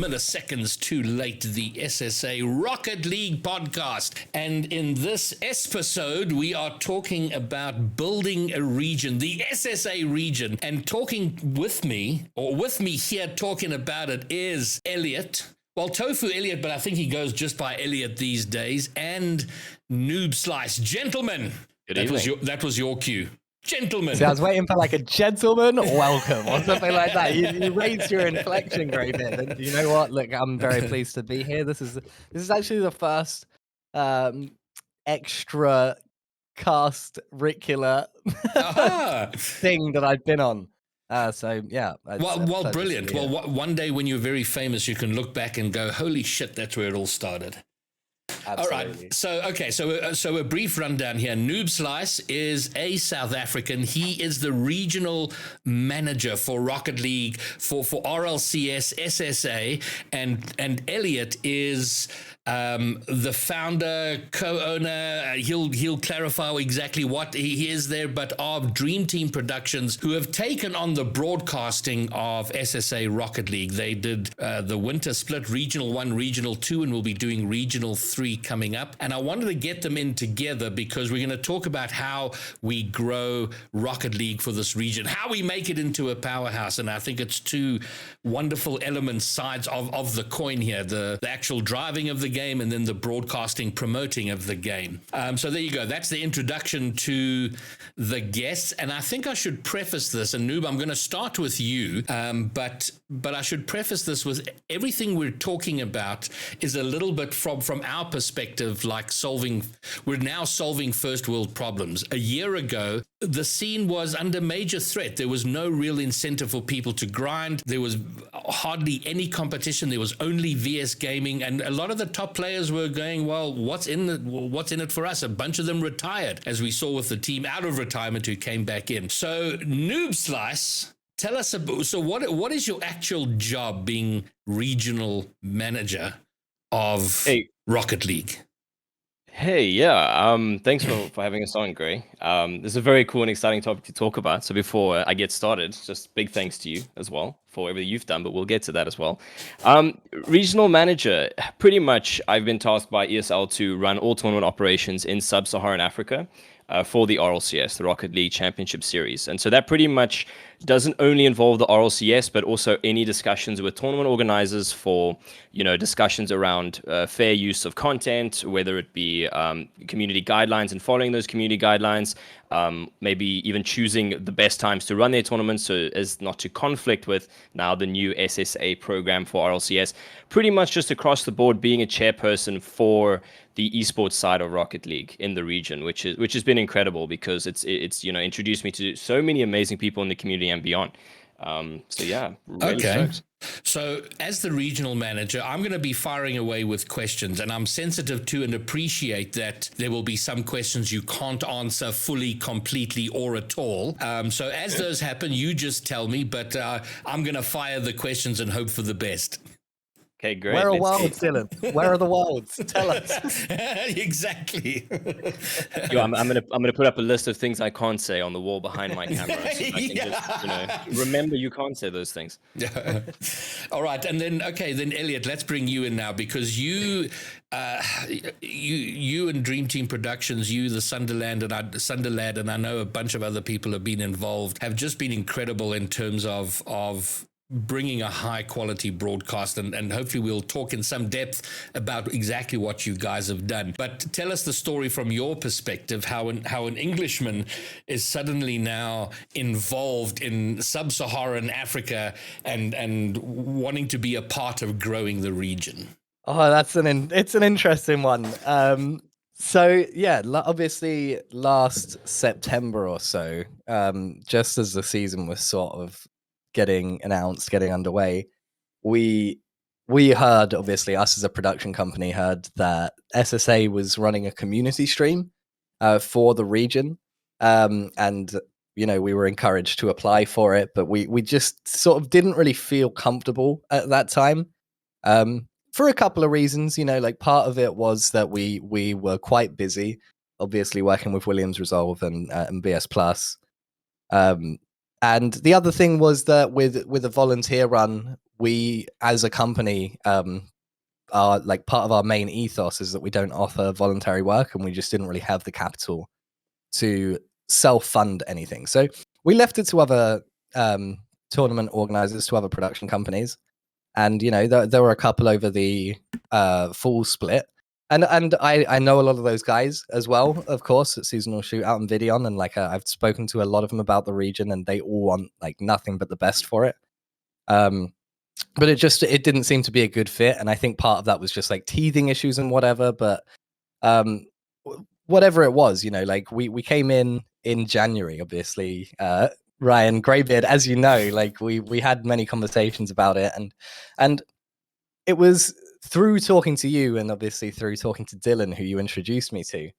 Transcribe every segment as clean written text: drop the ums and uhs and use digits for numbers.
milliseconds too late, the SSA Rocket League podcast. And in this episode, we are talking about building a region, the SSA region. And talking with me here talking about it is Elliot. Well, Tofu Elliot, but I think he goes just by Elliot these days, and Noob Slice. Gentlemen, that was your cue. Gentlemen. See, I was waiting for like a gentleman welcome or something like that. You raised your inflection great bit. And you know what? Look, I'm very pleased to be here. This is actually the first extra cast-ricular thing that I've been on. So yeah. Well, brilliant. Well, one day when you're very famous, you can look back and go, "Holy shit, that's where it all started." Absolutely. All right. So a brief rundown here. Noob Slice is a South African. He is the regional manager for Rocket League for RLCS SSA, and Elliot is the founder, co-owner. He'll clarify exactly what he is there, but of Dream Team Productions, who have taken on the broadcasting of SSA Rocket League. They did the winter split, Regional 1, Regional 2, and we'll be doing Regional 3 coming up. And I wanted to get them in together because we're going to talk about how we grow Rocket League for this region, how we make it into a powerhouse. And I think it's two wonderful elements, sides of the coin here, the actual driving of the game and then the broadcasting, promoting of the game. So there you go. That's the introduction to the guests. And I think I should preface this, and Noob, I'm going to start with you, but I should preface this with everything we're talking about is a little bit from our perspective, like we're now solving first world problems. A year ago, the scene was under major threat. There was no real incentive for people to grind. There was hardly any competition. There was only VS Gaming, and a lot of the top players were going, well, what's in it for us? A bunch of them retired, as we saw with the team out of retirement who came back in. So Noob Slice, tell us about, so what is your actual job being regional manager of Rocket League? Hey, yeah. Thanks for having us on, Gray. This is a very cool and exciting topic to talk about. So before I get started, just big thanks to you as well for everything you've done, but we'll get to that as well. Regional manager, pretty much I've been tasked by ESL to run all tournament operations in sub-Saharan Africa for the RLCS, the Rocket League Championship Series. And so that pretty much doesn't only involve the RLCS, but also any discussions with tournament organizers for, discussions around fair use of content, whether it be community guidelines and following those community guidelines, maybe even choosing the best times to run their tournaments so as not to conflict with now the new SSA program for RLCS. Pretty much just across the board being a chairperson for the esports side of Rocket League in the region, which has been incredible because it's introduced me to so many amazing people in the community and beyond. So yeah, really stoked. So as the regional manager, I'm going to be firing away with questions, and I'm sensitive to and appreciate that there will be some questions you can't answer fully, completely, or at all. So as those happen, you just tell me, but I'm going to fire the questions and hope for the best. Okay, great. Where are worlds, Dylan? Where are the worlds? Tell us. Exactly. Yo, I'm gonna put up a list of things I can't say on the wall behind my camera. So I can just, remember you can't say those things. All right, and then Elliot, let's bring you in now because you and Dream Team Productions, you, the Sunderland, and I know a bunch of other people have been involved, have just been incredible in terms of bringing a high quality broadcast, and hopefully we'll talk in some depth about exactly what you guys have done. But tell us the story from your perspective, how an Englishman is suddenly now involved in sub-Saharan Africa and wanting to be a part of growing the region. Oh, it's an interesting one. So yeah, obviously last September or so, just as the season was sort of getting underway, we heard, obviously us as a production company heard that SSA was running a community stream for the region, and we were encouraged to apply for it, but we just sort of didn't really feel comfortable at that time, for a couple of reasons. Like part of it was that we were quite busy, obviously working with Williams Resolve and BS Plus. And the other thing was that with a volunteer run, we as a company are like part of our main ethos is that we don't offer voluntary work, and we just didn't really have the capital to self-fund anything. So we left it to other tournament organizers, to other production companies. And there were a couple over the fall split, and I know a lot of those guys as well, of course, at Seasonal Shootout and Videon, and like I've spoken to a lot of them about the region, and they all want like nothing but the best for it. But it didn't seem to be a good fit, and I think part of that was just like teething issues and whatever. But whatever it was, like we came in January, obviously. Ryan Greybeard, as you know, like we had many conversations about it, and it was through talking to you, and obviously through talking to Dylan, who you introduced me to,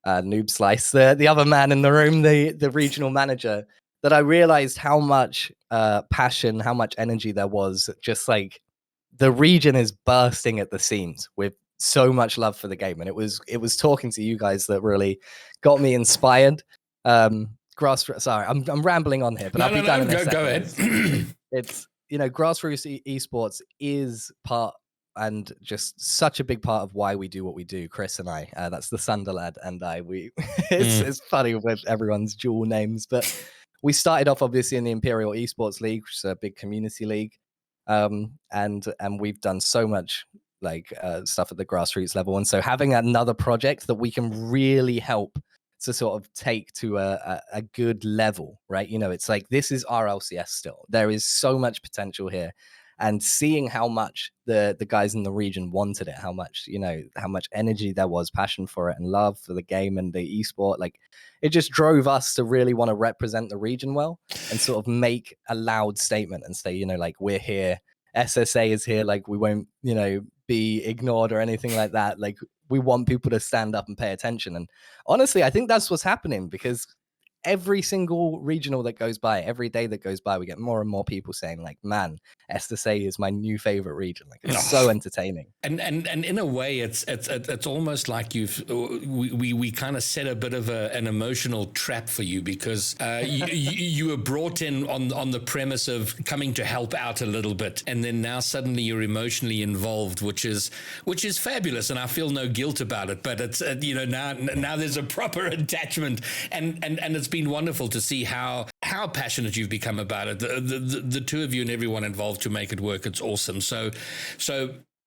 Noob Slice, the other man in the room, the regional manager, that I realized how much passion, how much energy there was. Just like the region is bursting at the seams with so much love for the game, and it was talking to you guys that really got me inspired. Sorry, I'm rambling on here, but I'll be done in a second. Go ahead. It's grassroots esports is part, and just such a big part of why we do what we do. Chris and I, that's the Sunderlad and I. It's funny with everyone's dual names, but we started off obviously in the Imperial Esports League, which is a big community league, and we've done so much like stuff at the grassroots level, and so having another project that we can really help to sort of take to a good level, right? It's like, this is RLCS still. There is so much potential here. And seeing how much the guys in the region wanted it, how much energy there was, passion for it, and love for the game and the esport, like it just drove us to really want to represent the region well and sort of make a loud statement and say, like, we're here. SSA is here. Like, we won't, be ignored or anything like that. Like, we want people to stand up and pay attention. And honestly, I think that's what's happening, because every single regional that goes by, every day that goes by, we get more and more people saying like, man, SSA is my new favorite region. Like, it's so entertaining. And in a way, it's almost like we kind of set a bit of an emotional trap for you, because you were brought in on the premise of coming to help out a little bit, and then now suddenly you're emotionally involved, which is fabulous, and I feel no guilt about it. But it's now there's a proper attachment, and it's been wonderful to see how passionate you've become about it. The two of you and everyone involved to make it work. It's awesome. So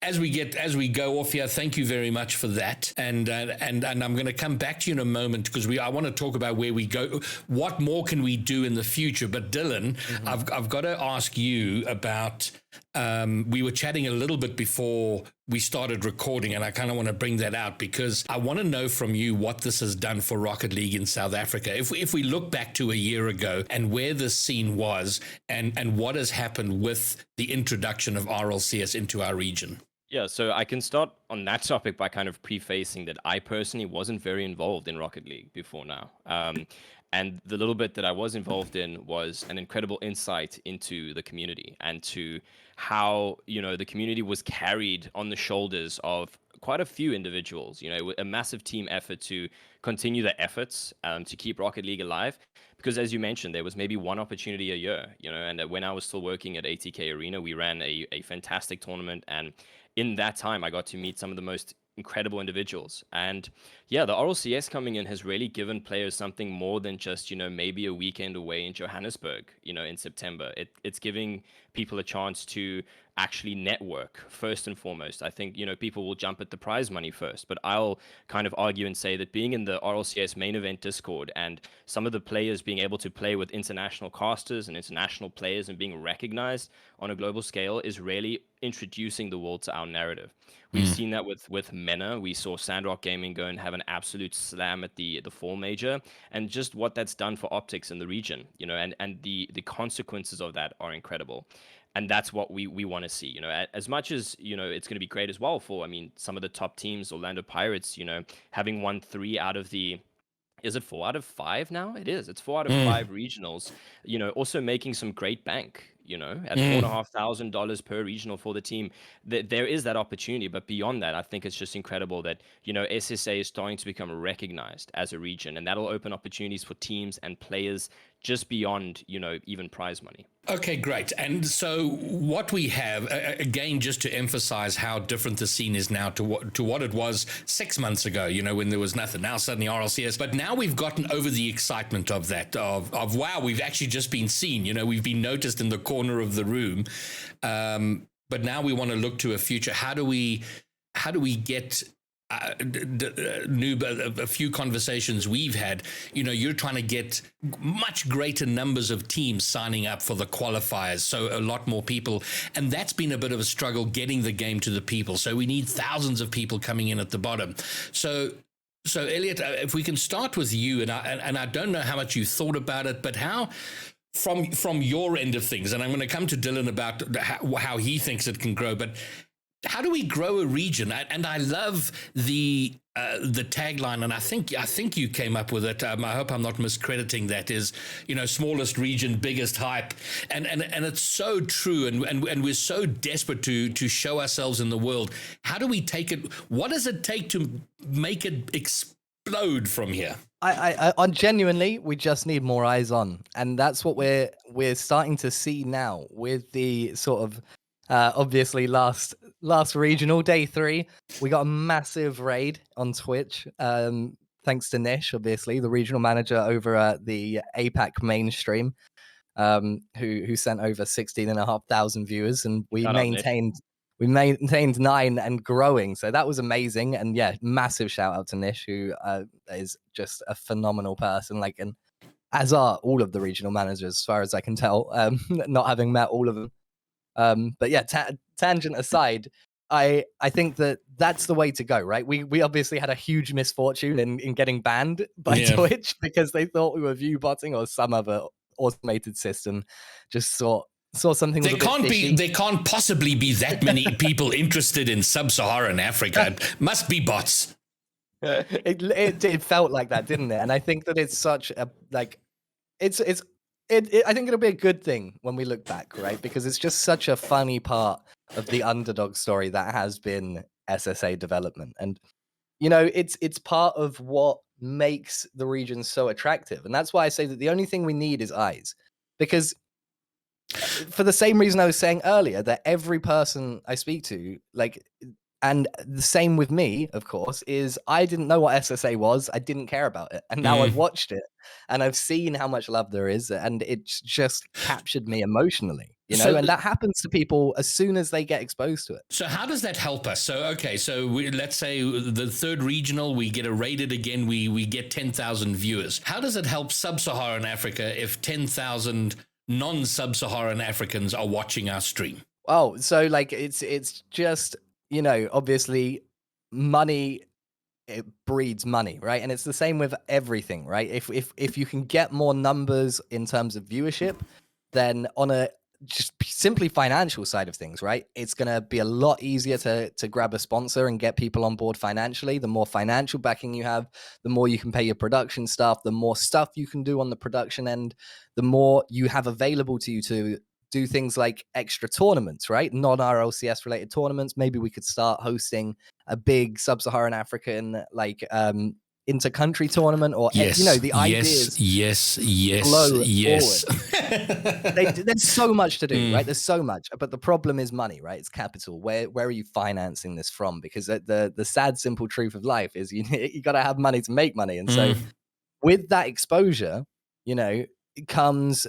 as we go off here, thank you very much for that. And I'm going to come back to you in a moment, because I want to talk about where we go. What more can we do in the future? But Dylan, I've got to ask you about. We were chatting a little bit before we started recording, and I kind of want to bring that out, because I want to know from you what this has done for Rocket League in South Africa. If we look back to a year ago and where this scene was, and what has happened with the introduction of RLCS into our region. Yeah, so I can start on that topic by kind of prefacing that I personally wasn't very involved in Rocket League before now. And the little bit that I was involved in was an incredible insight into the community, and to how, the community was carried on the shoulders of quite a few individuals, a massive team effort to continue the efforts to keep Rocket League alive. Because as you mentioned, there was maybe one opportunity a year, and when I was still working at ATK Arena, we ran a fantastic tournament. And in that time, I got to meet some of the most incredible individuals. And yeah, the RLCS coming in has really given players something more than just, maybe a weekend away in Johannesburg, in September. It's giving people a chance to actually network first and foremost. I think, people will jump at the prize money first, but I'll kind of argue and say that being in the RLCS main event Discord, and some of the players being able to play with international casters and international players and being recognized on a global scale, is really introducing the world to our narrative. We've seen that with MENA. We saw Sandrock Gaming go and have an absolute slam at the fall major, and just what that's done for optics in the region, and the consequences of that are incredible. And that's what we want to see, as much as, it's going to be great as well for, some of the top teams, Orlando Pirates, having won 3 out of the, is it 4 out of 5 now? It is. It's 4 out of 5 regionals, also making some great bank, at $4,500 per regional for the team. There is that opportunity. But beyond that, I think it's just incredible that, SSA is starting to become recognized as a region, and that'll open opportunities for teams and players just beyond, you know, even prize money. Okay, great. And so what we have, again, just to emphasize how different the scene is now to what it was 6 months ago, you know, when there was nothing. Now suddenly RLCS. But now we've gotten over the excitement of that, of wow, we've actually just been seen. You know, we've been noticed in the corner of the room. But now we want to look to a future. How do we get... Noob, a few conversations we've had, you know, you're trying to get much greater numbers of teams signing up for the qualifiers, so a lot more people, and that's been a bit of a struggle getting the game to the people. So we need thousands of people coming in at the bottom. So Elliot, if we can start with you, and I don't know how much you thought about it, but how, from your end of things, and I'm going to come to Dylan about how he thinks it can grow, but how do we grow a region? And I love the tagline, and I think you came up with it. I hope I'm not miscrediting that. Is, you know, smallest region, biggest hype, and it's so true. And we're so desperate to show ourselves in the world. How do we take it? What does it take to make it explode from here? I genuinely, we just need more eyes on, and that's what we're starting to see now with the sort of obviously last regional day 3, we got a massive raid on Twitch, thanks to Nish, obviously the regional manager over at the APAC mainstream, who sent over 16,500 viewers, and we maintained 9 and growing. So that was amazing. And yeah, massive shout out to Nish, who is just a phenomenal person, like, and as are all of the regional managers, as far as I can tell, not having met all of them. But yeah, tangent aside, I think that's the way to go, right? We obviously had a huge misfortune in getting banned by Twitch because they thought we were view botting or some other automated system. Just saw something. There can't possibly be that many people interested in sub-Saharan Africa. It must be bots. It felt like that, didn't it? And I think that it's such a I think it'll be a good thing when we look back, right? Because it's just such a funny part of the underdog story that has been SSA development. And, you know, it's part of what makes the region so attractive. And that's why I say that the only thing we need is eyes. Because for the same reason I was saying earlier, that every person I speak to, like, and the same with me, of course, is I didn't know what SSA was. I didn't care about it. And now I've watched it and I've seen how much love there is. And it's just captured me emotionally, you know, and that happens to people as soon as they get exposed to it. So how does that help us? So, okay, so let's say the 3rd regional, we get rated again, we get 10,000 viewers. How does it help sub-Saharan Africa if 10,000 non-sub-Saharan Africans are watching our stream? Oh, so like it's just... You know, obviously, money, it breeds money, right? And it's the same with everything, right? If you can get more numbers in terms of viewership, then on a just simply financial side of things, right? It's going to be a lot easier to grab a sponsor and get people on board financially. The more financial backing you have, the more you can pay your production staff, the more stuff you can do on the production end, the more you have available to you to do things like extra tournaments, right? Non-RLCS related tournaments. Maybe we could start hosting a big sub-Saharan African like inter-country tournament, or you know, the ideas. Yes. There's so much to do, right? There's so much, but the problem is money, right? It's capital. Where are you financing this from? Because the sad, simple truth of life is you got to have money to make money, and so with that exposure, you know, it comes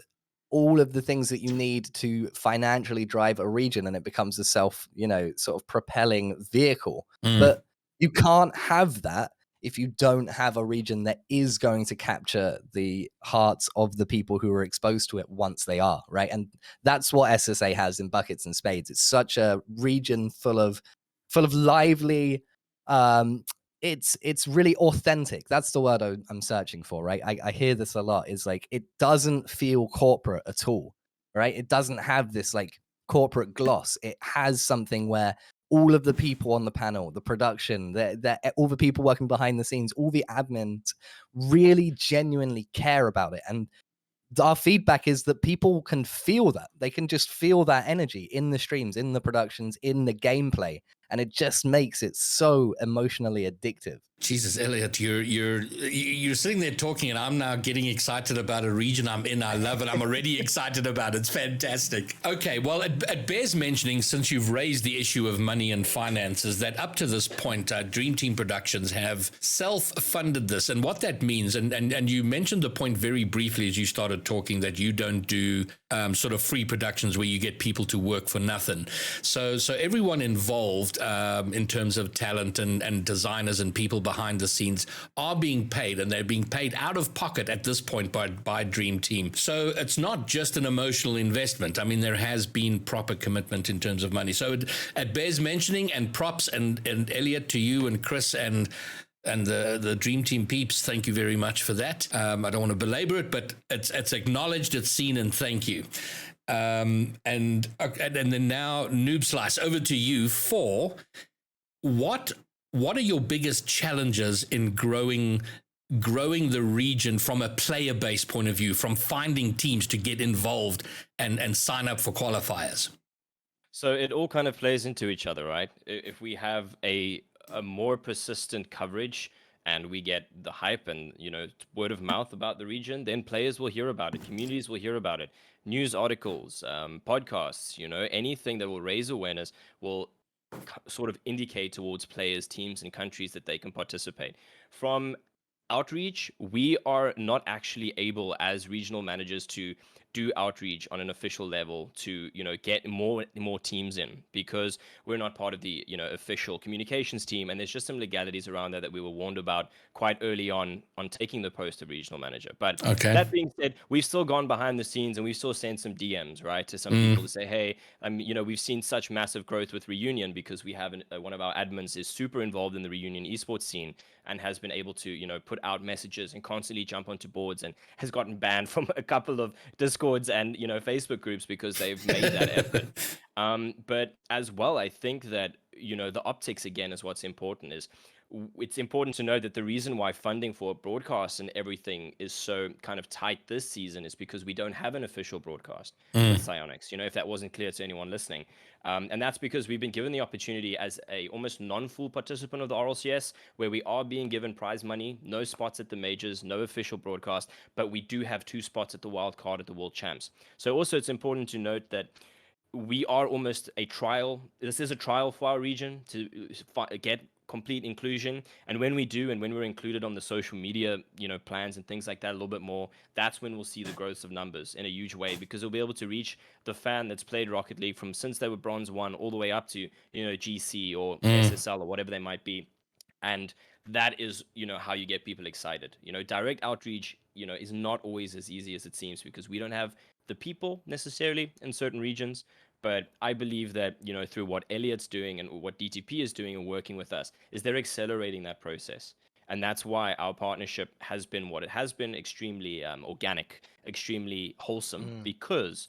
all of the things that you need to financially drive a region, and it becomes a you know, sort of propelling vehicle. But you can't have that if you don't have a region that is going to capture the hearts of the people who are exposed to it once they are, right? And that's what SSA has in buckets and spades. It's such a region full of lively, it's really authentic. That's the word I'm searching for, right? I hear this a lot. Is like, it doesn't feel corporate at all, right? It doesn't have this like corporate gloss. It has something where all of the people on the panel, the production, all the people working behind the scenes, all the admins really genuinely care about it. And our feedback is that people can feel that. They can just feel that energy in the streams, in the productions, in the gameplay. And it just makes it so emotionally addictive. Jesus, Elliot, you're sitting there talking, and I'm now getting excited about a region I'm in. I love it. I'm already excited about it. It's fantastic. Okay, well, it bears mentioning, since you've raised the issue of money and finances, that up to this point, Dream Team Productions have self-funded this, and what that means. And you mentioned the point very briefly as you started talking that you don't do sort of free productions where you get people to work for nothing. So everyone involved in terms of talent and designers and people behind the scenes are being paid, and they're being paid out of pocket at this point by Dream Team. So it's not just an emotional investment. I mean, there has been proper commitment in terms of money. So it bears mentioning, and props and Elliot to you and Chris and the Dream Team peeps. Thank you very much for that. I don't want to belabor it, but it's acknowledged, it's seen, and thank you. And then now, Noob Slice, over to you for what are your biggest challenges in growing the region from a player-based point of view, from finding teams to get involved and sign up for qualifiers? So it all kind of plays into each other, right? If we have a more persistent coverage and we get the hype and, word of mouth about the region, then players will hear about it, communities will hear about it, news articles, podcasts, anything that will raise awareness will sort of indicate towards players, teams, and countries that they can participate. From outreach, we are not actually able as regional managers to do outreach on an official level to get more teams in, because we're not part of the official communications team, and there's just some legalities around that we were warned about quite early on taking the post of regional manager. But that being said, we've still gone behind the scenes and we've still sent some DMs, right, to some people to say, hey, we've seen such massive growth with Reunion, because we have one of our admins is super involved in the Reunion esports scene and has been able to put out messages and constantly jump onto boards, and has gotten banned from a couple of Discords and Facebook groups because they've made that effort. But as well, I think that the optics again is what's important. It's important to know that the reason why funding for broadcasts and everything is so kind of tight this season is because we don't have an official broadcast with Psyonix, if that wasn't clear to anyone listening. And that's because we've been given the opportunity as a almost non-full participant of the RLCS, where we are being given prize money, no spots at the majors, no official broadcast, but we do have 2 spots at the wild card at the World Champs. So also it's important to note that we are almost a trial. This is a trial for our region to get complete inclusion, and when we do, and when we're included on the social media plans and things like that a little bit more, that's when we'll see the growth of numbers in a huge way, because we'll be able to reach the fan that's played Rocket League from since they were Bronze 1 all the way up to GC or SSL or whatever they might be. And that is how you get people excited. Direct outreach is not always as easy as it seems, because we don't have the people necessarily in certain regions. But I believe that, through what Elliot's doing and what DTP is doing and working with us, is they're accelerating that process. And that's why our partnership has been what it has been, extremely organic, extremely wholesome, because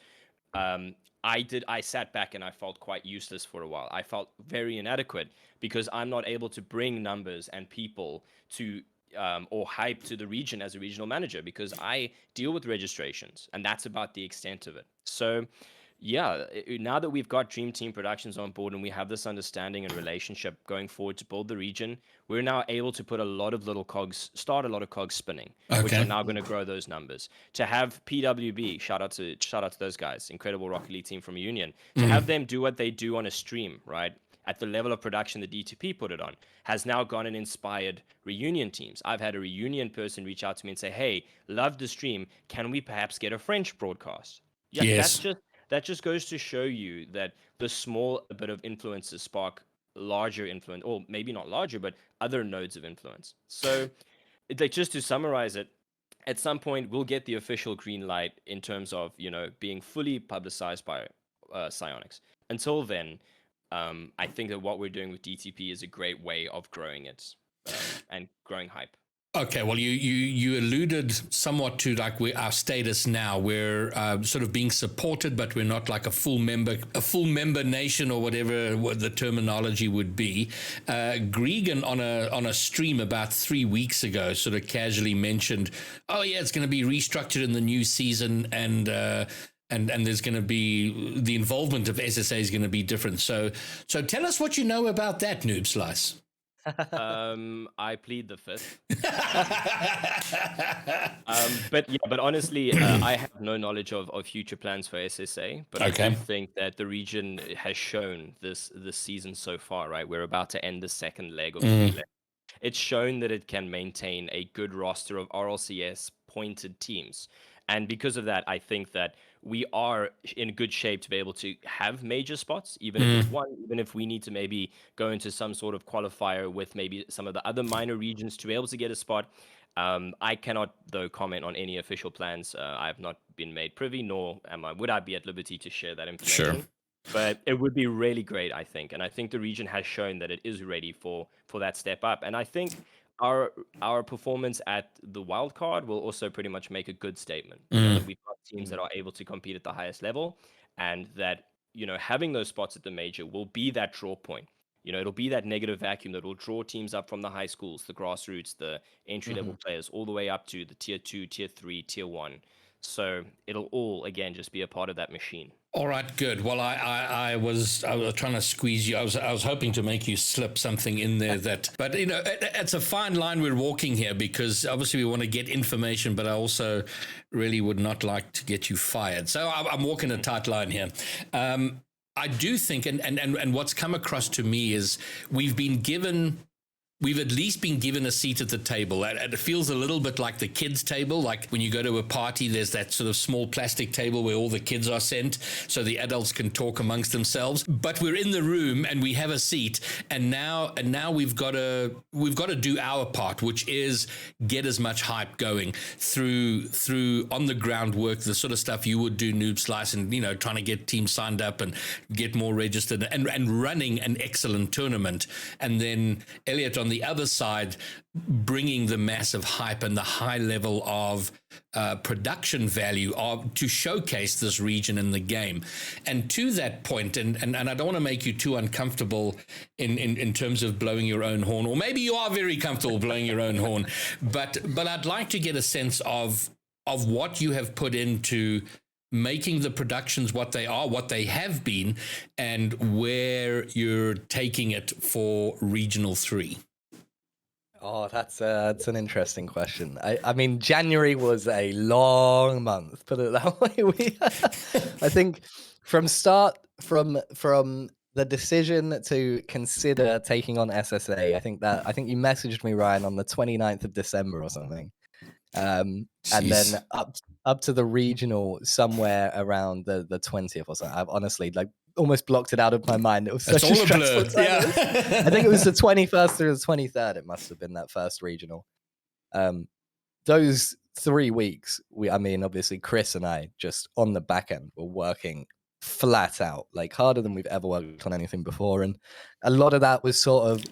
I sat back and I felt quite useless for a while. I felt very inadequate because I'm not able to bring numbers and people to or hype to the region as a regional manager, because I deal with registrations, and that's about the extent of it. So yeah, now that we've got Dream Team Productions on board and we have this understanding and relationship going forward to build the region, we're now able to put a lot of cogs spinning, which are now going to grow those numbers. To have PWB, shout out to those guys, incredible Rocket League team from Union, to have them do what they do on a stream, right, at the level of production the DTP put it on, has now gone and inspired Reunion teams. I've had a Reunion person reach out to me and say, hey, love the stream, can we perhaps get a French broadcast? Yeah, yes. That just goes to show you that the small bit of influences spark larger influence, or maybe not larger, but other nodes of influence. So, just to summarize it, at some point we'll get the official green light in terms of being fully publicized by Psyonix. Until then, I think that what we're doing with DTP is a great way of growing it and growing hype. Okay, well, you alluded somewhat to our status now. We're sort of being supported, but we're not like a full member nation or whatever the terminology would be. Gregan on a stream about 3 weeks ago sort of casually mentioned, oh yeah, it's going to be restructured in the new season, and there's going to be the involvement of SSA is going to be different. So tell us what you know about that, Noob Slice. I plead the fifth. But honestly, I have no knowledge of future plans for SSA. But I do Okay. think that the region has shown this season so far. Right, we're about to end the second leg of 3 legs. It's shown that it can maintain a good roster of RLCS pointed teams. And because of that, I think that we are in good shape to be able to have major spots, even if it's one, even if we need to maybe go into some sort of qualifier with maybe some of the other minor regions to be able to get a spot. I cannot, though, comment on any official plans. I have not been made privy, nor would I be at liberty to share that information. Sure. But it would be really great, I think, and I think the region has shown that it is ready for that step up. And I think our performance at the wild card will also pretty much make a good statement. You know, that we've got teams that are able to compete at the highest level, and that having those spots at the major will be that draw point. It'll be that negative vacuum that will draw teams up from the high schools, the grassroots, the entry level players, all the way up to the tier 2, tier 3, tier 1. So it'll all again just be a part of that machine. All right, good. Well, I was trying to squeeze you. I was hoping to make you slip something in there but it's a fine line we're walking here, because obviously we want to get information, but I also really would not like to get you fired. So I'm walking a tight line here. I do think, and what's come across to me is we've at least been given a seat at the table. It feels a little bit like the kids' table. Like when you go to a party, there's that sort of small plastic table where all the kids are sent so the adults can talk amongst themselves. But we're in the room and we have a seat, and now we've got to do our part, which is get as much hype going through on the ground work, the sort of stuff you would do, Noob Slice, and trying to get teams signed up and get more registered, and running an excellent tournament. And then Elliot on the other side, bringing the massive hype and the high level of production value to showcase this region in the game. And to that point, and I don't want to make you too uncomfortable in terms of blowing your own horn, or maybe you are very comfortable blowing your own horn, but I'd like to get a sense of what you have put into making the productions what they are, what they have been, and where you're taking it for Regional 3. Oh, that's an interesting question. I mean, January was a long month, put it that way. I think from the decision to consider taking on SSA, I think you messaged me, Ryan, on the 29th of December or something. And then up to the regional somewhere around the 20th or something. I've honestly almost blocked it out of my mind. It was such a stressful time. Yeah. I think it was the 21st or the 23rd. It must have been that first regional. Those 3 weeks, obviously Chris and I just on the back end were working flat out, like harder than we've ever worked on anything before. And a lot of that was sort of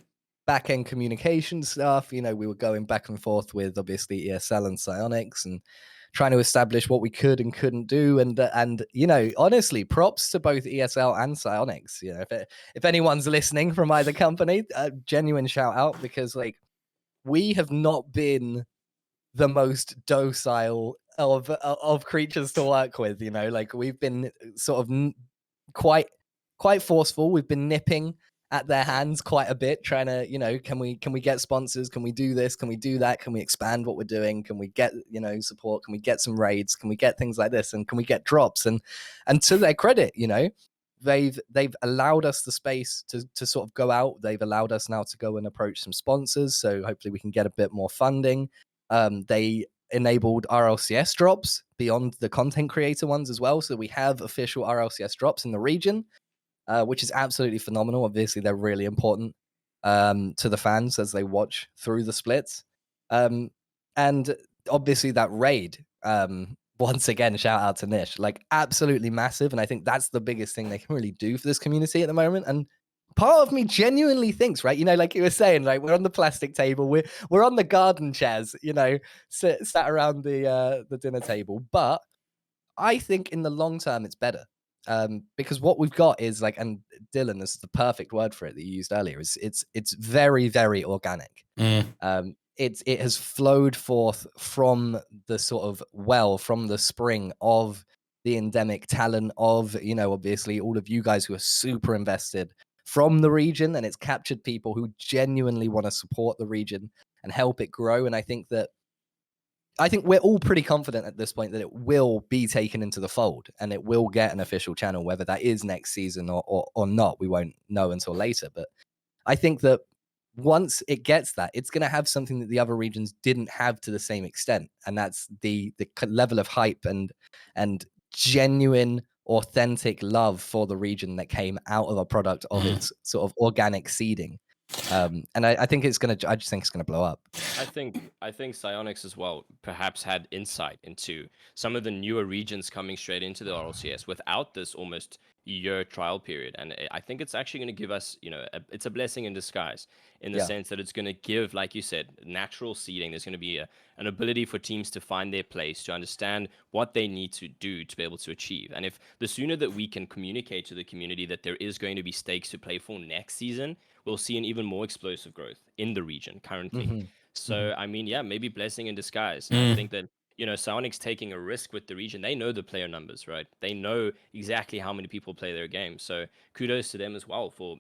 back end communication stuff. We were going back and forth with obviously ESL and Psyonix and trying to establish what we could and couldn't do. And honestly, props to both ESL and Psyonix. If anyone's listening from either company, genuine shout out, because we have not been the most docile of creatures to work with. We've been sort of quite forceful. We've been nipping at their hands quite a bit, trying to, can we get sponsors? Can we do this? Can we do that? Can we expand what we're doing? Can we get, support? Can we get some raids? Can we get things like this? And can we get drops? And to their credit, they've allowed us the space to sort of go out. They've allowed us now to go and approach some sponsors. So hopefully we can get a bit more funding. They enabled RLCS drops beyond the content creator ones as well. So we have official RLCS drops in the region. Which is absolutely phenomenal. Obviously, they're really important to the fans as they watch through the splits. And obviously that raid, once again, shout out to Nish, absolutely massive. And I think that's the biggest thing they can really do for this community at the moment. And part of me genuinely thinks, right, like you were saying, we're on the plastic table, we're on the garden chairs, sat around the dinner table. But I think in the long term, it's better. Because what we've got is and Dylan, this is the perfect word for it that you used earlier, is it's very, very organic. It has flowed forth from the sort of from the spring of the endemic talent of, obviously all of you guys who are super invested from the region, and it's captured people who genuinely want to support the region and help it grow. And I think we're all pretty confident at this point that it will be taken into the fold and it will get an official channel, whether that is next season or not. We won't know until later. But I think that once it gets that, it's going to have something that the other regions didn't have to the same extent. And that's the level of hype and genuine, authentic love for the region that came out of a product of its sort of organic seeding. And I think I just think it's gonna blow up. I think Psyonix as well perhaps had insight into some of the newer regions coming straight into the RLCS without this almost year trial period, and I think it's actually going to give us, it's a blessing in disguise in the sense that it's going to give, like you said, natural seeding. There's going to be an ability for teams to find their place, to understand what they need to do to be able to achieve. And if the sooner that we can communicate to the community that there is going to be stakes to play for next season, we'll see an even more explosive growth in the region currently. So, I mean, yeah, maybe blessing in disguise. I think that, Psyonix taking a risk with the region. They know the player numbers, right? They know exactly how many people play their game. So kudos to them as well for,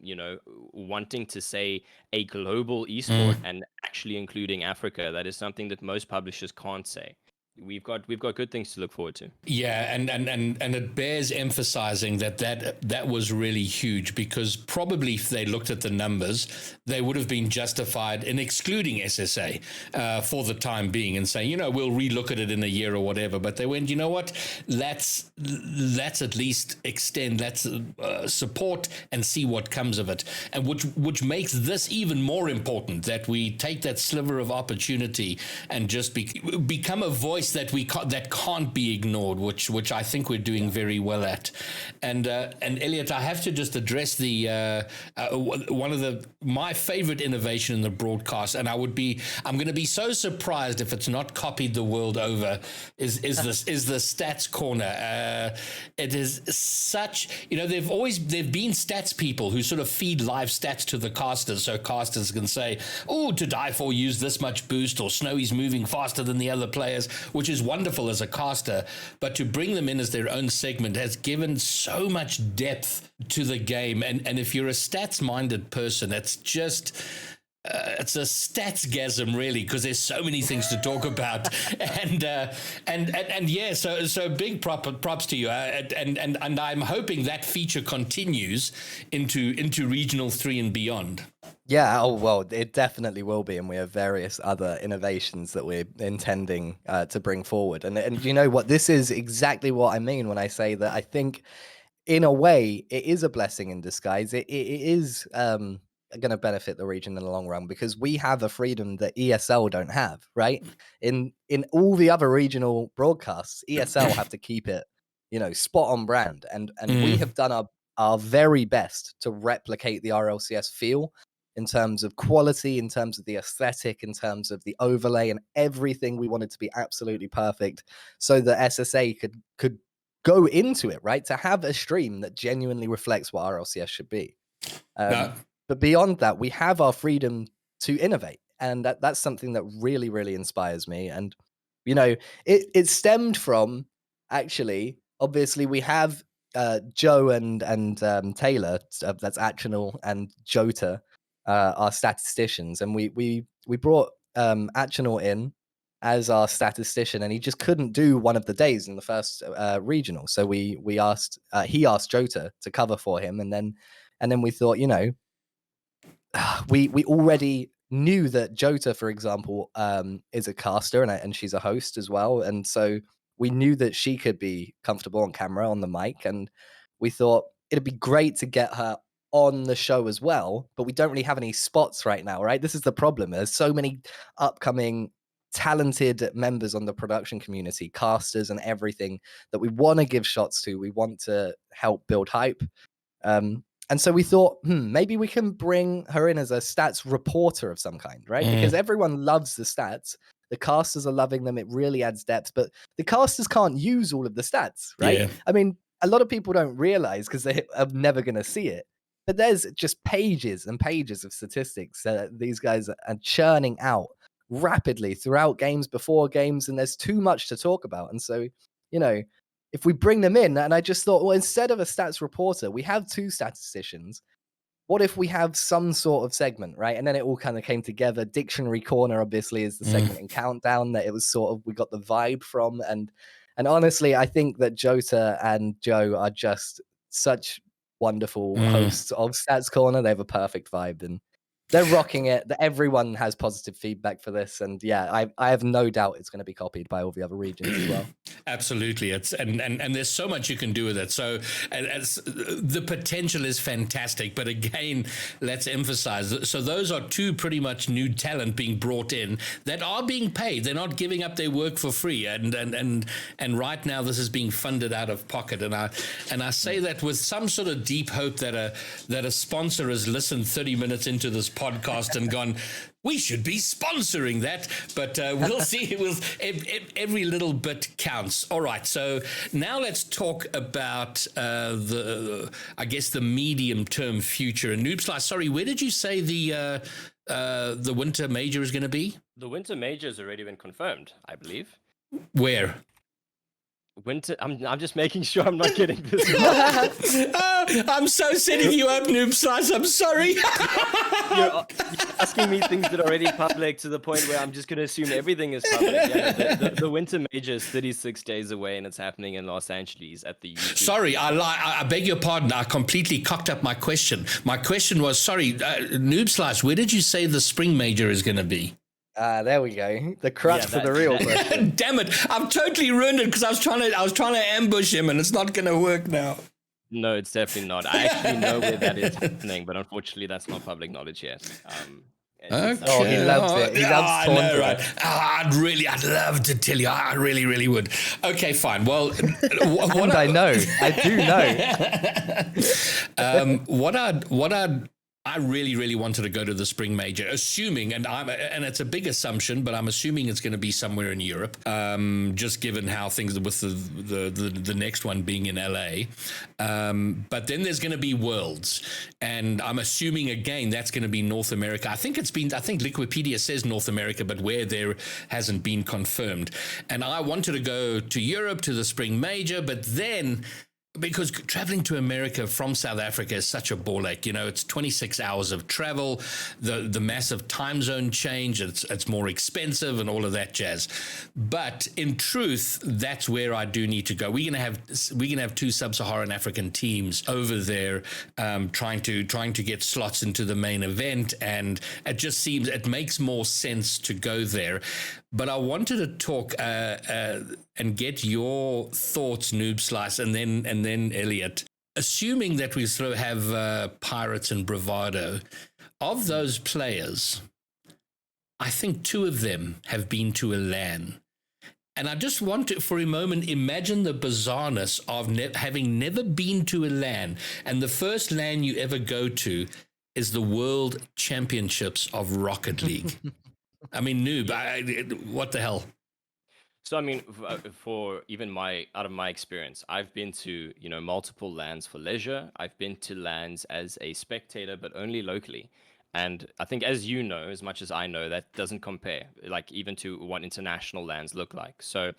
wanting to say a global esport and actually including Africa. That is something that most publishers can't say. We've got good things to look forward to. Yeah, and it bears emphasizing that was really huge, because probably if they looked at the numbers, they would have been justified in excluding SSA for the time being and saying, we'll relook at it in a year or whatever. But they went, you know what, let's at least extend, let's support and see what comes of it, and which makes this even more important, that we take that sliver of opportunity and just become a voice that can't be ignored, which I think we're doing very well at. And Elliot, I have to just address the one of my favorite innovation in the broadcast, and I'm going to be so surprised if it's not copied the world over. Is the stats corner? It is such, they've been stats people who sort of feed live stats to the casters, so casters can say, oh, to die for used this much boost, or Snowy's moving faster than the other players, which is wonderful as a caster, but to bring them in as their own segment has given so much depth to the game. And if you're a stats-minded person, it's just... it's a statsgasm, really, because there's so many things to talk about, and yeah, so big props to you, and I'm hoping that feature continues into Regional 3 and beyond. Yeah, oh well, it definitely will be, and we have various other innovations that we're intending to bring forward. And you know what? This is exactly what I mean when I say that I think, in a way, it is a blessing in disguise. It is going to benefit the region in the long run, because we have a freedom that ESL don't have, right? In all the other regional broadcasts, ESL have to keep it, spot on brand, and we have done our very best to replicate the RLCS feel, in terms of quality, in terms of the aesthetic, in terms of the overlay, and everything. We wanted to be absolutely perfect so that SSA could go into it, right? To have a stream that genuinely reflects what RLCS should be. But beyond that, we have our freedom to innovate. And that's something that really, really inspires me. And, it stemmed from, actually, obviously, we have Joe and Taylor, that's Actional, and Jota, our statisticians, and we brought Achinal in as our statistician, and he just couldn't do one of the days in the first regional, so he asked Jota to cover for him, and then we thought, we already knew that Jota, for example, is a caster, and she's a host as well, and so we knew that she could be comfortable on camera, on the mic, and we thought it'd be great to get her on the show as well, but we don't really have any spots right now, right? This is the problem. There's so many upcoming talented members on the production community, casters and everything, that we want to give shots to. We want to help build hype. And so we thought, maybe we can bring her in as a stats reporter of some kind, right? Because everyone loves the stats. The casters are loving them. It really adds depth, but the casters can't use all of the stats, right? Yeah. I mean, a lot of people don't realize, because they are never going to see it. But there's just pages and pages of statistics that these guys are churning out rapidly throughout games, before games, and there's too much to talk about. And so, if we bring them in, and I just thought, well, instead of a stats reporter, we have two statisticians. what if we have some sort of segment, right? And then it all kind of came together. Dictionary Corner, obviously, is the segment in Countdown that it was sort of, we got the vibe from. And honestly, I think that Jota and Joe are just such wonderful hosts of Stats Corner. They have a perfect vibe and they're rocking it. Everyone has positive feedback for this. And yeah, I have no doubt it's going to be copied by all the other regions as well. Absolutely. It's and there's so much you can do with it. So the potential is fantastic. But again, let's emphasize. So those are two pretty much new talent being brought in that are being paid. They're not giving up their work for free. And right now this is being funded out of pocket. And I say that with some sort of deep hope that a sponsor has listened 30 minutes into this podcast and gone, we should be sponsoring that, but we'll see. Every little bit counts. All right, so now let's talk about the medium-term future. And Noobslice, sorry, where did you say the winter major is going to be? The winter major has already been confirmed, I believe. Where? Winter. I'm just making sure I'm not getting this. I'm so setting you up, Noobslice. I'm sorry. You're asking me things that are already public to the point where I'm just going to assume everything is public. Yeah, the winter major is 36 days away, and it's happening in Los Angeles at the YouTube. Sorry, I beg your pardon. I completely cocked up my question. My question was, sorry, Noobslice, where did you say the spring major is going to be? There we go. The crutch for the real question. Damn it! I've totally ruined it because I was trying to ambush him, and it's not going to work now. No, it's definitely not. I actually know where that is happening, but unfortunately, that's not public knowledge yet. Okay. Oh, he loves it. He loves know, right? I'd love to tell you. I really, really would. Okay, fine. Well, I know. I do know. I really, really wanted to go to the spring major, assuming, and it's a big assumption, but I'm assuming it's going to be somewhere in Europe, just given how things with the next one being in LA. But then there's going to be Worlds, and I'm assuming again that's going to be North America. I think Wikipedia says North America, but where there hasn't been confirmed. And I wanted to go to Europe to the spring major, but then, because traveling to America from South Africa is such a ball ache, it's 26 hours of travel, the massive time zone change, it's more expensive and all of that jazz. But in truth, that's where I do need to go. We're gonna have two sub-Saharan African teams over there, trying to get slots into the main event, and it just seems it makes more sense to go there. But I wanted to talk and get your thoughts, Noobslice, and then Elliot. Assuming that we sort of have Pirates and Bravado, of those players, I think two of them have been to a LAN. And I just want to, for a moment, imagine the bizarreness of having never been to a LAN, and the first LAN you ever go to is the World Championships of Rocket League. I mean, Noob, what the hell? So, I mean, for even out of my experience, I've been to, multiple LANs for leisure. I've been to LANs as a spectator, but only locally. And I think, as you know, as much as I know, that doesn't compare, like, even to what international LANs look like. So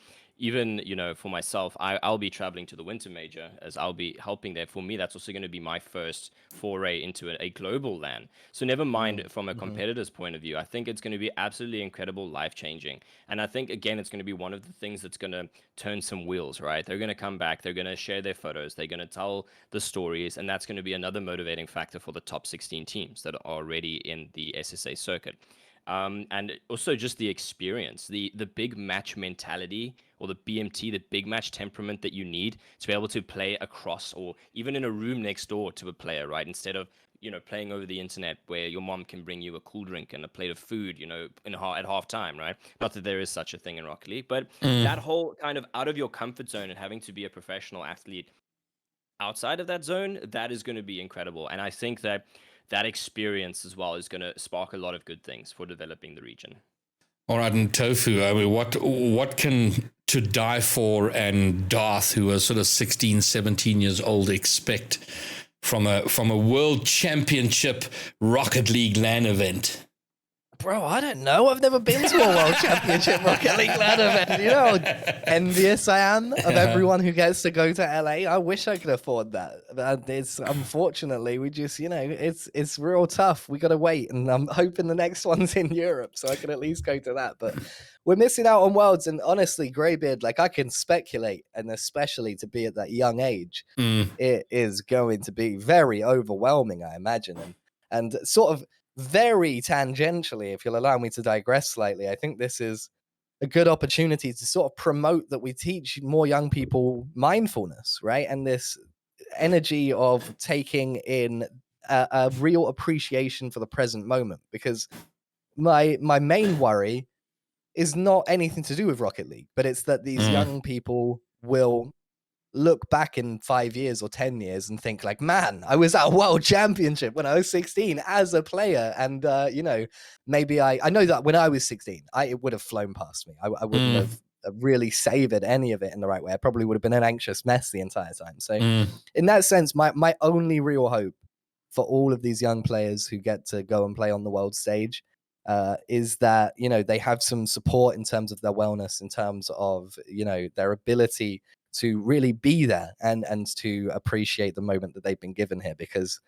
even, for myself, I'll be traveling to the Winter Major, as I'll be helping there. For me, that's also going to be my first foray into a global LAN. So never mind from a competitor's point of view, I think it's going to be absolutely incredible, life-changing. And I think, again, it's going to be one of the things that's going to turn some wheels, right? They're going to come back, they're going to share their photos, they're going to tell the stories, and that's going to be another motivating factor for the top 16 teams that are already in the SSA circuit. And also just the experience, the big match mentality, or the BMT, the big match temperament that you need to be able to play across, or even in a room next door to a player, right? Instead of, playing over the internet where your mom can bring you a cool drink and a plate of food, at half time, right? Not that there is such a thing in Rocket League, but that whole kind of out of your comfort zone and having to be a professional athlete outside of that zone, that is going to be incredible. And I think that experience as well is going to spark a lot of good things for developing the region. All right, and Tofu, I mean, what can To Die For and Darth, who are sort of 16, 17 years old, expect from a World Championship Rocket League LAN event? bro, I don't know. I've never been to a World Championship Rocket League ladder event. You know how envious I am of everyone who gets to go to LA. I wish I could afford that. It's unfortunately, we just, you know, it's real tough. We got to wait, and I'm hoping the next one's in Europe, so I can at least go to that. But we're missing out on Worlds, and honestly, Greybeard, like I can speculate, and especially to be at that young age, it is going to be very overwhelming, I imagine, and sort of very tangentially, if you'll allow me to digress slightly, I think this is a good opportunity to sort of promote that we teach more young people mindfulness, right? And this energy of taking in a real appreciation for the present moment, because my main worry is not anything to do with Rocket League, but it's that these young people will look back in 5 years or 10 years and think like, man, I was at a world championship when I was 16 as a player. And, you know, maybe I know that when I was 16, it would have flown past me. I wouldn't have really savored any of it in the right way. I probably would have been an anxious mess the entire time. So in that sense, my only real hope for all of these young players who get to go and play on the world stage is that, you know, they have some support in terms of their wellness, in terms of, you know, their ability to really be there and to appreciate the moment that they've been given here, because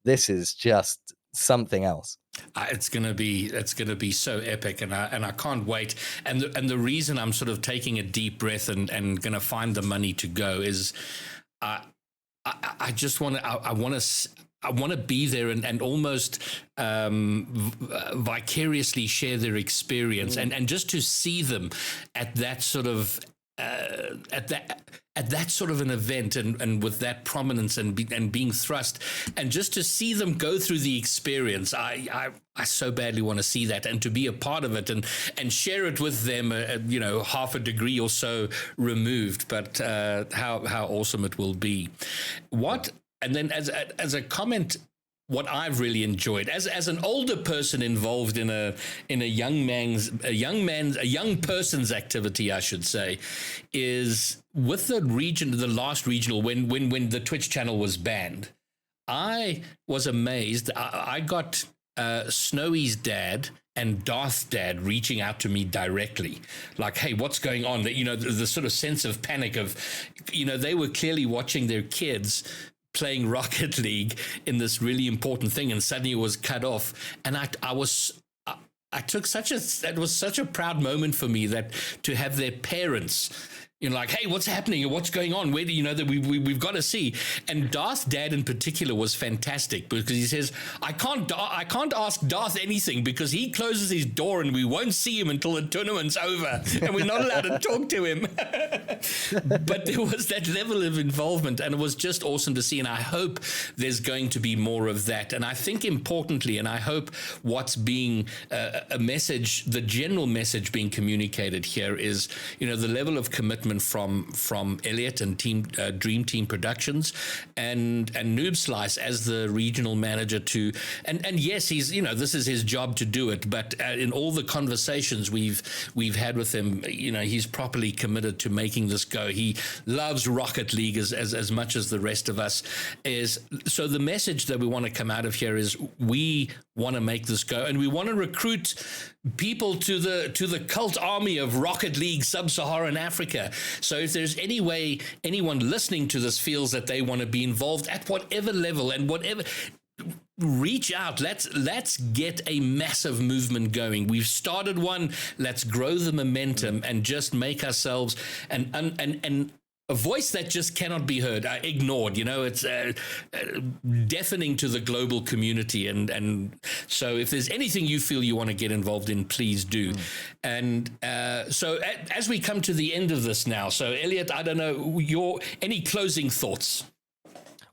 this is just something else. It's gonna be so epic, and I can't wait. And the reason I'm sort of taking a deep breath and gonna find the money to go is, I just want to I want to be there and almost vicariously share their experience, and just to see them at that sort of at that sort of an event, and with that prominence and being thrust, and just to see them go through the experience, I so badly want to see that, and to be a part of it and share it with them, you know, half a degree or so removed, but how awesome it will be. And then as a comment, what I've really enjoyed as an older person involved in a young person's activity, I should say, is with the last regional, when the Twitch channel was banned, I was amazed. I got Snowy's dad and Darth's dad reaching out to me directly, like, hey, what's going on? That, you know, the sort of sense of panic of, you know, they were clearly watching their kids playing Rocket League in this really important thing, and suddenly it was cut off. And I took that was such a proud moment for me, that to have their parents, you know, like, hey, what's happening? What's going on? Where do you know that we've got to see? And Darth's dad in particular was fantastic, because he says, I can't ask Darth anything, because he closes his door and we won't see him until the tournament's over, and we're not allowed to talk to him. But there was that level of involvement, and it was just awesome to see. And I hope there's going to be more of that. And I think importantly, and I hope what's being a message, the general message being communicated here is, you know, the level of commitment from Elliot and Dream Team Productions and Noob Slice as the regional manager to, and yes, he's, you know, this is his job to do it, but in all the conversations we've had with him, you know, he's properly committed to making this go. He loves Rocket League as much as the rest of us is. So the message that we want to come out of here is, we want to make this go, and we want to recruit people to the cult army of Rocket League Sub-Saharan Africa. So if there's any way anyone listening to this feels that they want to be involved at whatever level and whatever, reach out. Let's get a massive movement going. We've started one. Let's grow the momentum and just make ourselves and a voice that just cannot be heard, ignored. You know, it's deafening to the global community. And so if there's anything you feel you want to get involved in, please do. And so as we come to the end of this now, so Elliot, I don't know, any closing thoughts?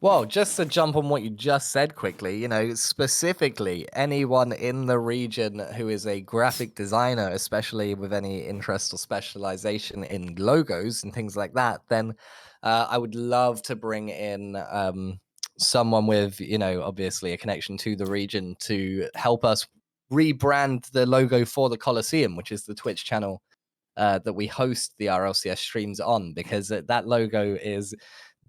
Well, just to jump on what you just said quickly, you know, specifically anyone in the region who is a graphic designer, especially with any interest or specialization in logos and things like that, then I would love to bring in someone with, you know, obviously a connection to the region to help us rebrand the logo for the Coliseum, which is the Twitch channel that we host the RLCS streams on, because that logo is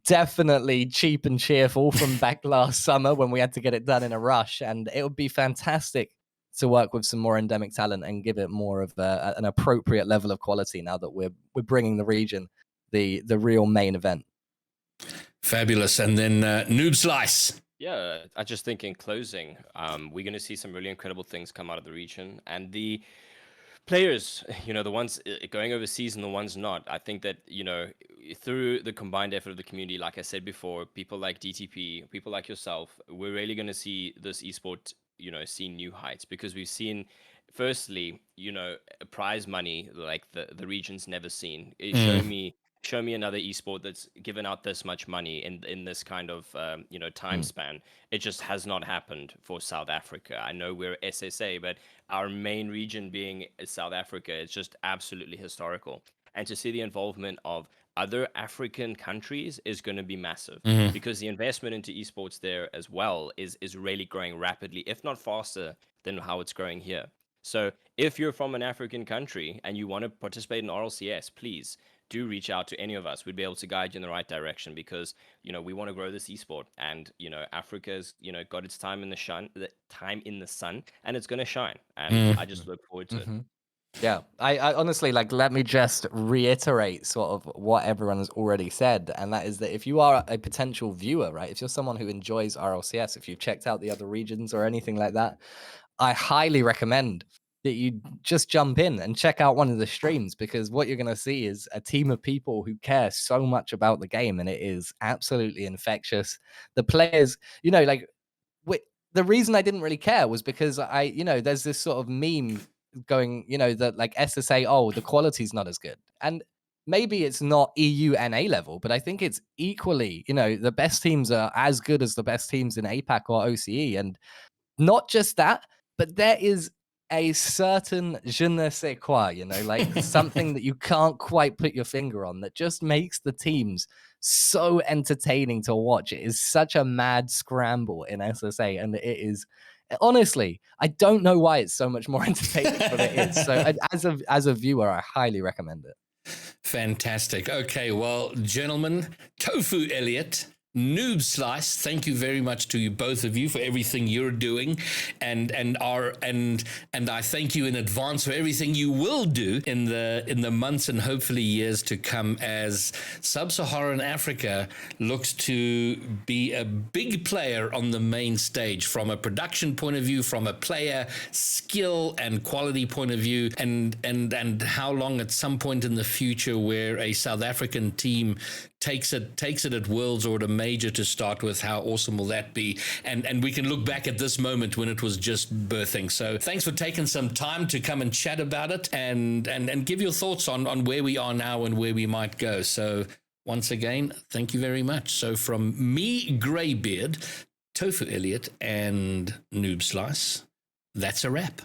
definitely cheap and cheerful from back last summer when we had to get it done in a rush, and it would be fantastic to work with some more endemic talent and give it more of an appropriate level of quality now that we're bringing the region the real main event. Fabulous. And then Noob Slice. Yeah, I just think in closing, we're going to see some really incredible things come out of the region, and the players, the ones going overseas and the ones not. I think that, through the combined effort of the community, like I said before, people like DTP, people like yourself, we're really going to see this esport, see new heights, because we've seen, firstly, prize money like the region's never seen. Show me another esport that's given out this much money in this kind of time span. It just has not happened for South Africa. I know we're SSA, but our main region being South Africa is just absolutely historical. And to see the involvement of other African countries is going to be massive, because the investment into esports there as well is really growing rapidly, if not faster than how it's growing here. So if you're from an African country and you want to participate in RLCS, please do reach out to any of us. We'd be able to guide you in the right direction, because we want to grow this esport, and Africa's got its time in the sun, and it's going to shine, and I just look forward to it. Yeah, I honestly, let me just reiterate sort of what everyone has already said, and that is that if you are a potential viewer, right, if you're someone who enjoys RLCS, if you've checked out the other regions or anything like that, I highly recommend that you just jump in and check out one of the streams, because what you're going to see is a team of people who care so much about the game, and it is absolutely infectious. The players, the reason I didn't really care was because there's this sort of meme going, that SSA, oh, the quality's not as good. And maybe it's not EU and A level, but I think it's equally, the best teams are as good as the best teams in APAC or OCE. And not just that, but there is a certain je ne sais quoi, something that you can't quite put your finger on that just makes the teams so entertaining to watch. It is such a mad scramble in SSA, and it is, honestly, I don't know why it's so much more entertaining, but it is. So as a viewer, I highly recommend it. Fantastic. Okay, well, gentlemen, Tofu Elliott, Noob Slice, thank you very much to you, both of you, for everything you're doing, and I thank you in advance for everything you will do in the months and hopefully years to come, as Sub-Saharan Africa looks to be a big player on the main stage from a production point of view, from a player skill and quality point of view, and how long at some point in the future where a South African team takes it at Worlds or at a major to start with, how awesome will that be? And we can look back at this moment when it was just birthing. So thanks for taking some time to come and chat about it and give your thoughts on where we are now and where we might go. So once again, thank you very much. So from me, Greybeard, Tofu Elliott, and Noob Slice, that's a wrap.